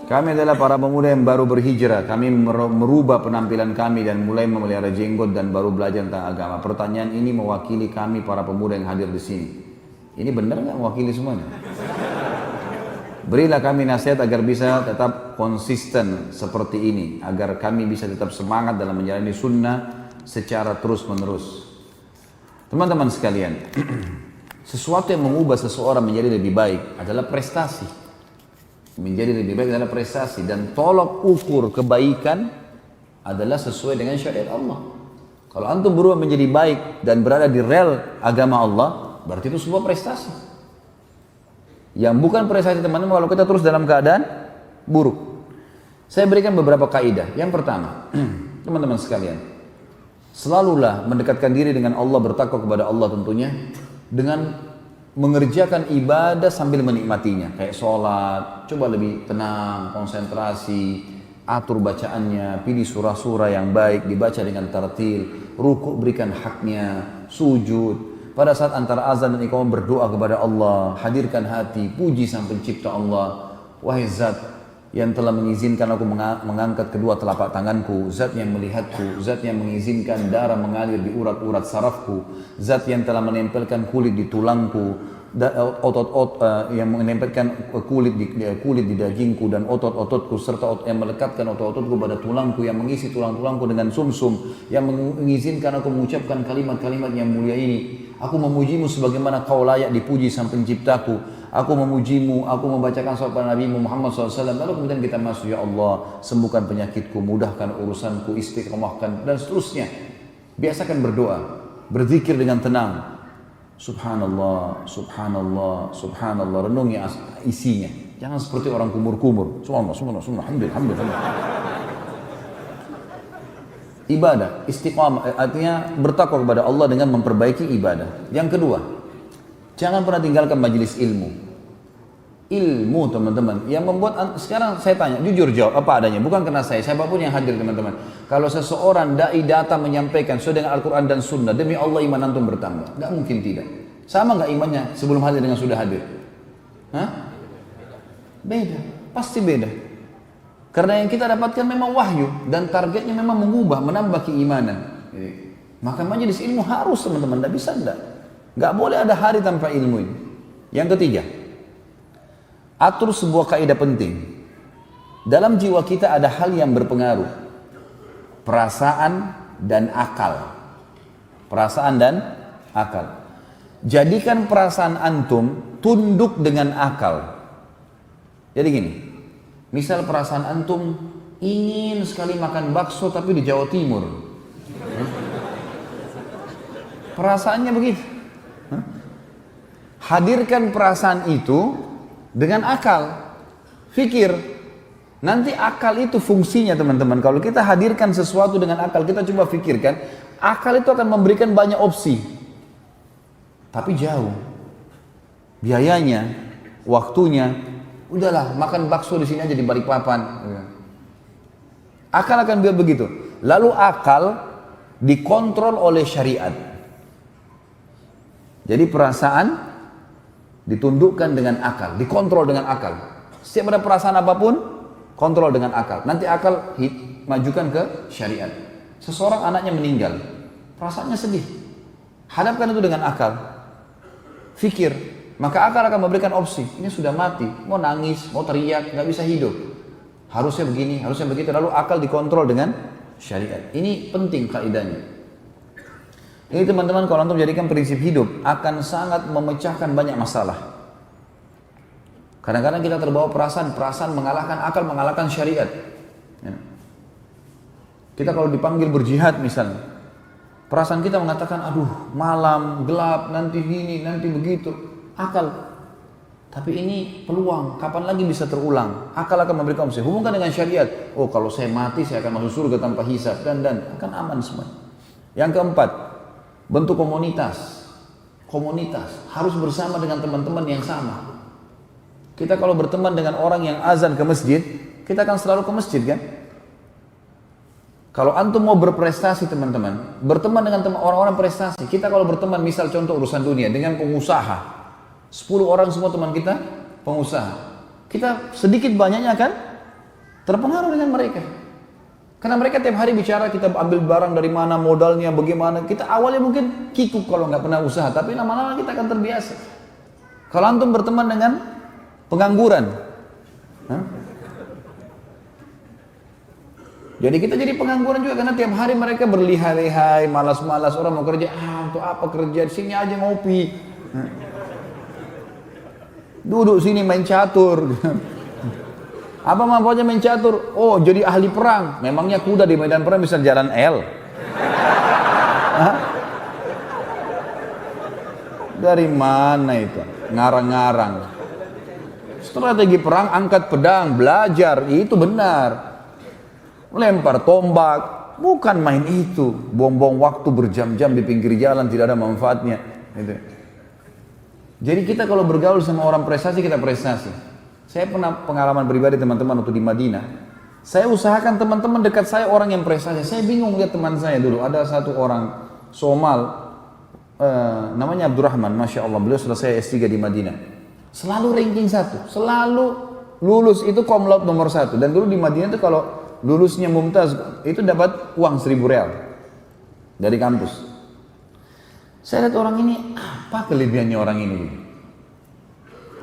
Kami adalah para pemuda yang baru berhijrah. Kami merubah penampilan kami dan mulai memelihara jenggot dan baru belajar tentang agama. Pertanyaan ini mewakili kami para pemuda yang hadir di sini. Ini benar nggak mewakili semuanya? Berilah kami nasihat agar bisa tetap konsisten seperti ini, agar kami bisa tetap semangat dalam menjalani sunnah secara terus menerus. Teman-teman sekalian, sesuatu yang mengubah seseorang menjadi lebih baik adalah prestasi. Menjadi lebih baik adalah prestasi, dan tolok ukur kebaikan adalah sesuai dengan syariat Allah. Kalau antum berubah menjadi baik dan berada di rel agama Allah, berarti itu sebuah prestasi. Yang bukan prestasi teman-teman kalau kita terus dalam keadaan buruk. Saya berikan beberapa kaidah. Yang pertama, teman-teman sekalian, selalulah mendekatkan diri dengan Allah, bertakwa kepada Allah tentunya, dengan mengerjakan ibadah sambil menikmatinya, kayak sholat, coba lebih tenang, konsentrasi, atur bacaannya, pilih surah-surah yang baik, dibaca dengan tartil, ruku berikan haknya, sujud, pada saat antara azan dan iqamah berdoa kepada Allah, hadirkan hati, puji sang pencipta Allah. Wahai zat yang telah mengizinkan aku mengangkat kedua telapak tanganku, zat yang melihatku, zat yang mengizinkan darah mengalir di urat-urat sarafku, zat yang telah menempelkan kulit di tulangku, yang menempelkan kulit di dagingku dan otot-ototku, serta yang melekatkan otot-ototku pada tulangku, yang mengisi tulang-tulangku dengan sumsum, yang mengizinkan aku mengucapkan kalimat-kalimat yang mulia ini. Aku memujimu sebagaimana kau layak dipuji sang penciptaku. Aku memujimu, aku membacakan salat pada Nabi Muhammad SAW. Lalu kemudian kita masuk, ya Allah, sembuhkan penyakitku, mudahkan urusanku, istiqomahkan, dan seterusnya. Biasakan berdoa, berzikir dengan tenang. Subhanallah, subhanallah, subhanallah. Renungi isinya. Jangan seperti orang kumur-kumur. Subhanallah, subhanallah, subhanallah, alhamdulillah. Ibadah, istiqamah, artinya bertakwa kepada Allah dengan memperbaiki ibadah. Yang kedua, jangan pernah tinggalkan majelis ilmu. Ilmu, teman-teman, yang membuat, sekarang saya tanya, jujur jawab apa adanya, bukan karena saya, siapapun yang hadir, teman-teman. Kalau seseorang dai datang menyampaikan sesuai dengan Al-Quran dan Sunnah, demi Allah iman antum bertambah. Gak mungkin tidak. Sama gak imannya sebelum hadir dengan sudah hadir? Hah? Beda, pasti beda. Karena yang kita dapatkan memang wahyu, dan targetnya memang mengubah, menambah keimanan. Maka majelis ilmu harus, teman-teman, tidak bisa tidak. Gak boleh ada hari tanpa ilmu ini. Yang ketiga, atur sebuah kaidah penting. Dalam jiwa kita ada hal yang berpengaruh, perasaan dan akal. Perasaan dan akal. Jadikan perasaan antum tunduk dengan akal. Jadi gini, misal perasaan antum ingin sekali makan bakso tapi di Jawa Timur. Perasaannya begitu. Hadirkan perasaan itu dengan akal. Fikir. Nanti akal itu fungsinya, teman-teman. Kalau kita hadirkan sesuatu dengan akal, kita coba fikirkan, akal itu akan memberikan banyak opsi. Tapi jauh. Biayanya, waktunya, udahlah makan bakso di sini aja di Balikpapan. Akal akan biar begitu. Lalu akal dikontrol oleh syariat. Jadi perasaan ditundukkan dengan akal, dikontrol dengan akal. Setiap ada perasaan apapun, kontrol dengan akal. Nanti akal majukan ke syariat. Seseorang anaknya meninggal, perasaannya sedih. Hadapkan itu dengan akal. Fikir, maka akal akan memberikan opsi. Ini sudah mati, mau nangis, mau teriak, nggak bisa hidup. Harusnya begini, harusnya begitu. Lalu akal dikontrol dengan syariat. Ini penting kaidahnya. Ini teman-teman, kalau antum jadikan prinsip hidup, akan sangat memecahkan banyak masalah. Kadang-kadang kita terbawa perasaan mengalahkan akal, mengalahkan syariat. Kita kalau dipanggil berjihad misalnya, perasaan kita mengatakan, aduh malam, gelap, nanti gini, nanti begitu. Akal, tapi ini peluang, kapan lagi bisa terulang? Akal akan memberikan opsi. Hubungkan dengan syariat. Oh, kalau saya mati saya akan masuk surga tanpa hisab, dan akan aman semua. Yang keempat, bentuk komunitas. Komunitas harus bersama dengan teman-teman yang sama. Kita kalau berteman dengan orang yang azan ke masjid, kita akan selalu ke masjid, kan? Kalau antum mau berprestasi, teman-teman, berteman dengan orang-orang prestasi. Kita kalau berteman, misal contoh urusan dunia, dengan pengusaha, 10 orang semua teman kita pengusaha. Kita sedikit banyaknya kan terpengaruh dengan mereka. Karena mereka tiap hari bicara, kita ambil barang dari mana, modalnya bagaimana. Kita awalnya mungkin kikuk kalau nggak pernah usaha, tapi lama-lama kita akan terbiasa. Kalau antum berteman dengan pengangguran, jadi kita jadi pengangguran juga karena tiap hari mereka berlihai-lihai, malas-malas, orang mau kerja, untuk apa kerja, sini aja ngopi. Duduk sini main catur. Apa manfaatnya main catur? Oh, jadi ahli perang. Memangnya kuda di medan perang bisa jalan L? Dari mana itu? Ngarang-ngarang. Strategi perang, angkat pedang, belajar, itu benar. Lempar tombak, bukan main itu. Buang-buang waktu berjam-jam di pinggir jalan, tidak ada manfaatnya. Gitu. Jadi kita kalau bergaul sama orang prestasi, kita prestasi. Saya pernah pengalaman pribadi teman-teman waktu di Madinah. Saya usahakan teman-teman dekat saya orang yang prestasi. Saya bingung lihat teman saya dulu. Ada satu orang Somal, namanya Abdurrahman, Masya Allah. Beliau selesai S3 di Madinah. Selalu ranking 1, selalu lulus itu cum laude nomor 1. Dan dulu di Madinah itu kalau lulusnya mumtaz itu dapat uang 1.000 real dari kampus. Saya lihat orang ini, apa kelebihannya orang ini?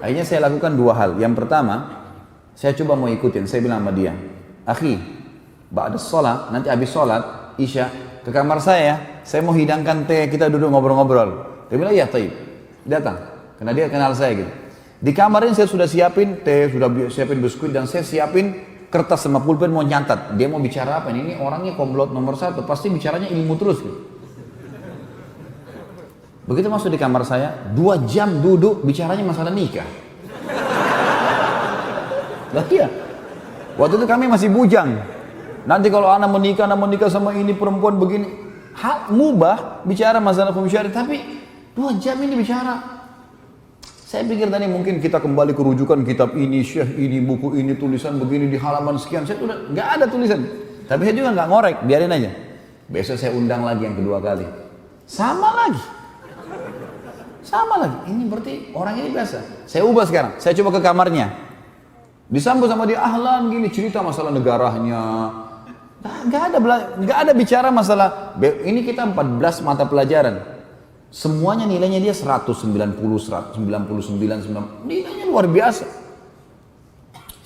Akhirnya saya lakukan 2 hal. Yang pertama, saya coba mau ikutin. Saya bilang sama dia, akhi, ba'da sholat, nanti habis sholat isya ke kamar saya mau hidangkan teh, kita duduk ngobrol-ngobrol. Dia bilang, iya taib, datang, karena dia kenal saya gitu. Di kamar ini saya sudah siapin teh, sudah siapin biskuit, dan saya siapin kertas sama pulpen mau nyatat. Dia mau bicara apa? Ini orangnya komplot nomor 1, pasti bicaranya ilmu terus gitu. Begitu masuk di kamar saya, 2 jam duduk bicaranya masalah nikah. Lah iya, waktu itu kami masih bujang. Nanti kalau anak menikah sama ini perempuan begini, hal mubah bicara masalah hukum syari, tapi 2 jam ini bicara. Saya pikir tadi mungkin kita kembali ke rujukan kitab ini, syekh ini, buku ini, tulisan begini di halaman sekian. Saya udah nggak ada tulisan, tapi saya juga nggak ngorek, biarin aja. Besok saya undang lagi yang kedua kali, sama lagi. Ini berarti orang ini biasa. Saya ubah sekarang, saya coba ke kamarnya, disambut sama dia, ahlan gini, cerita masalah negaranya. Nggak ada bicara masalah. Ini kita 14 mata pelajaran, semuanya nilainya dia 190, 199, 90. Nilainya luar biasa.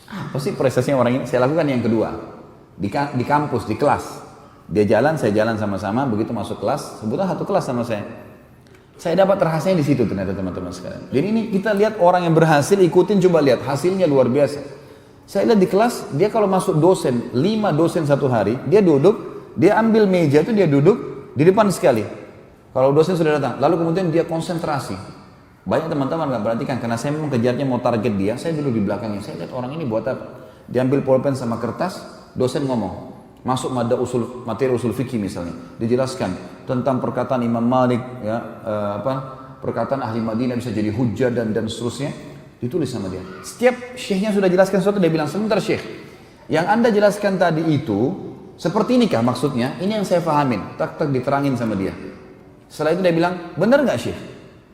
Apa sih prestasinya orang ini? Saya lakukan yang kedua di kampus, di kelas. Dia jalan, saya jalan sama-sama. Begitu masuk kelas, sebutlah satu kelas sama saya. Saya dapat rahasianya di situ ternyata teman-teman sekalian. Jadi ini kita lihat orang yang berhasil, ikutin, coba lihat hasilnya luar biasa. Saya lihat di kelas, dia kalau masuk dosen, 5 dosen satu hari, dia duduk, dia ambil meja itu, dia duduk di depan sekali. Kalau dosen sudah datang, lalu kemudian dia konsentrasi. Banyak teman-teman nggak perhatikan, karena saya memang kejarnya mau target dia, saya duduk di belakangnya. Saya lihat orang ini buat apa? Diambil pulpen sama kertas, dosen ngomong. Masuk materi usul fikih misalnya, dijelaskan tentang perkataan Imam Malik, ya, perkataan ahli Madinah bisa jadi hujjah dan seterusnya, ditulis sama dia. Setiap syekhnya sudah jelaskan sesuatu, dia bilang, sebentar syekh, yang anda jelaskan tadi itu seperti inikah maksudnya? Ini yang saya fahamin. Tak diterangin sama dia. Setelah itu dia bilang, benar nggak syekh?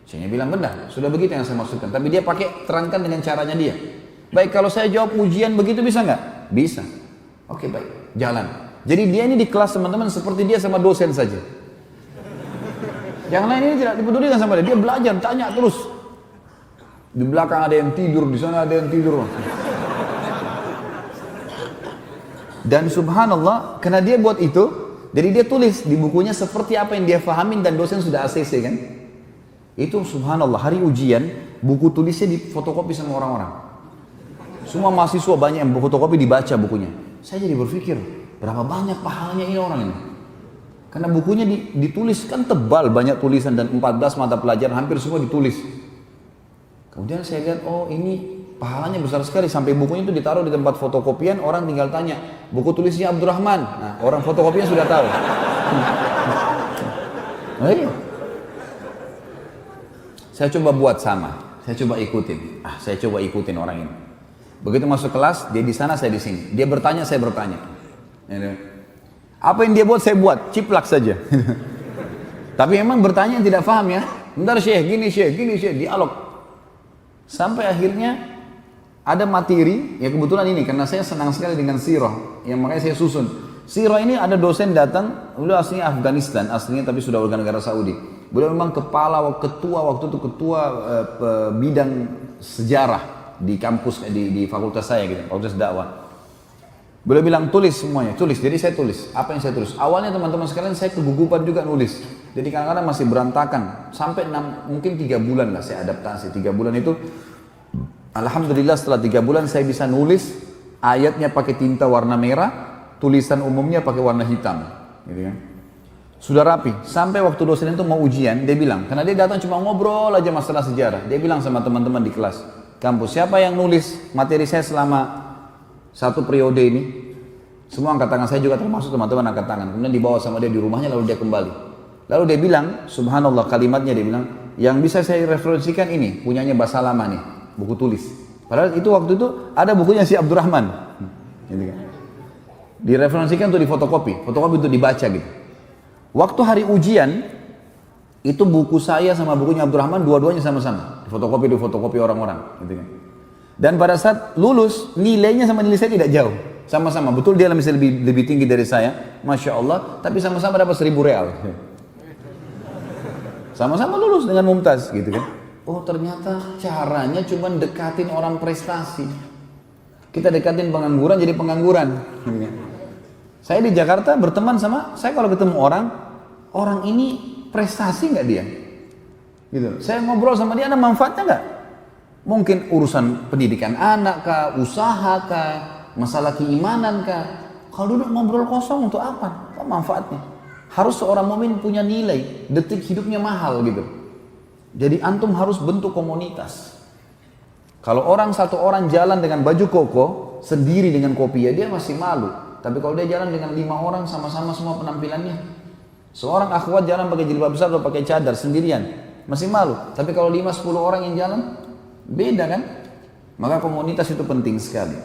Syekhnya bilang benar, sudah begitu yang saya maksudkan. Tapi dia pakai terangkan dengan caranya dia. Baik, kalau saya jawab ujian begitu bisa nggak? Bisa. Oke, baik, jalan. Jadi dia ini di kelas teman-teman seperti dia sama dosen saja. Yang lain ini tidak dipedulikan sama dia belajar, tanya terus. Di belakang ada yang tidur, di sana ada yang tidur. Dan subhanallah, karena dia buat itu, jadi dia tulis di bukunya seperti apa yang dia fahamin dan dosen sudah ACC kan. Itu subhanallah, hari ujian, buku tulisnya difotokopi sama orang-orang. Semua mahasiswa banyak yang fotokopi dibaca bukunya. Saya jadi berpikir, berapa banyak pahalanya ini orang ini. Karena bukunya ditulis kan tebal, banyak tulisan dan 14 mata pelajaran hampir semua ditulis. Kemudian saya lihat, oh ini pahalanya besar sekali, sampai bukunya itu ditaruh di tempat fotokopian, orang tinggal tanya, buku tulisnya Abdurrahman. Nah, orang fotokopian sudah tahu. Nah, iya. Saya coba buat sama, saya coba ikutin. Saya coba ikutin orang ini. Begitu masuk kelas, dia di sana, saya di sini. Dia bertanya, saya bertanya. Apa yang dia buat, saya buat, ciplak saja. Tapi memang bertanya yang tidak paham ya. Bentar syekh, gini syekh, dialog. Sampai akhirnya ada materi, ya kebetulan ini karena saya senang sekali dengan sirah, yang makanya saya susun. Sirah ini ada dosen datang, beliau aslinya Afghanistan, aslinya tapi sudah warga negara Saudi. Beliau memang ketua waktu itu ketua bidang sejarah di kampus di fakultas saya gitu, fakultas dakwah. Beliau bilang tulis semuanya, tulis. Jadi saya tulis. Apa yang saya tulis? Awalnya teman-teman sekalian saya kegugupan juga nulis. Jadi kadang-kadang masih berantakan. Sampai mungkin 3 bulan lah saya adaptasi. 3 bulan itu, alhamdulillah setelah 3 bulan saya bisa nulis. Ayatnya pakai tinta warna merah, tulisan umumnya pakai warna hitam. Gitu kan. Sudah rapi. Sampai waktu dosen itu mau ujian, dia bilang, karena dia datang cuma ngobrol aja masalah sejarah. Dia bilang sama teman-teman di kelas, kampus, siapa yang nulis materi saya selama 1 periode ini? Semua angkat tangan, saya juga termasuk teman-teman angkat tangan. Kemudian dibawa sama dia di rumahnya, lalu dia kembali. Lalu dia bilang, subhanallah kalimatnya dia bilang, yang bisa saya referensikan ini, punyanya Basalamah nih, buku tulis. Padahal itu waktu itu ada bukunya si Abdurrahman. Gitu kan. Direferensikan untuk difotokopi, fotokopi untuk dibaca gitu. Waktu hari ujian, itu buku saya sama bukunya Abdurrahman, dua-duanya sama-sama. Difotokopi orang-orang. Gitu kan. Dan pada saat lulus, nilainya sama nilai saya tidak jauh. Sama-sama, betul dia misalnya lebih tinggi dari saya, Masya Allah, tapi sama-sama dapat 1.000 real. Sama-sama lulus dengan mumtaz gitu kan. Oh ternyata caranya cuma dekatin orang prestasi. Kita dekatin pengangguran jadi pengangguran. Gitu kan. Saya di Jakarta berteman sama, saya kalau ketemu orang ini prestasi nggak dia? Gitu. Saya ngobrol sama dia, ada manfaatnya nggak? Mungkin urusan pendidikan anak kah, usaha kah, masalah keimanan kah. Kalau duduk ngobrol kosong untuk apa? Apa manfaatnya? Harus seorang mukmin punya nilai, detik hidupnya mahal gitu. Jadi antum harus bentuk komunitas. Kalau satu orang jalan dengan baju koko, sendiri dengan kopi, ya dia masih malu. Tapi kalau dia jalan dengan 5 orang sama-sama semua penampilannya. Seorang akhwat jalan pakai jilbab besar atau pakai cadar sendirian, masih malu. Tapi kalau 5-10 orang yang jalan, beda kan? Maka komunitas itu penting sekali.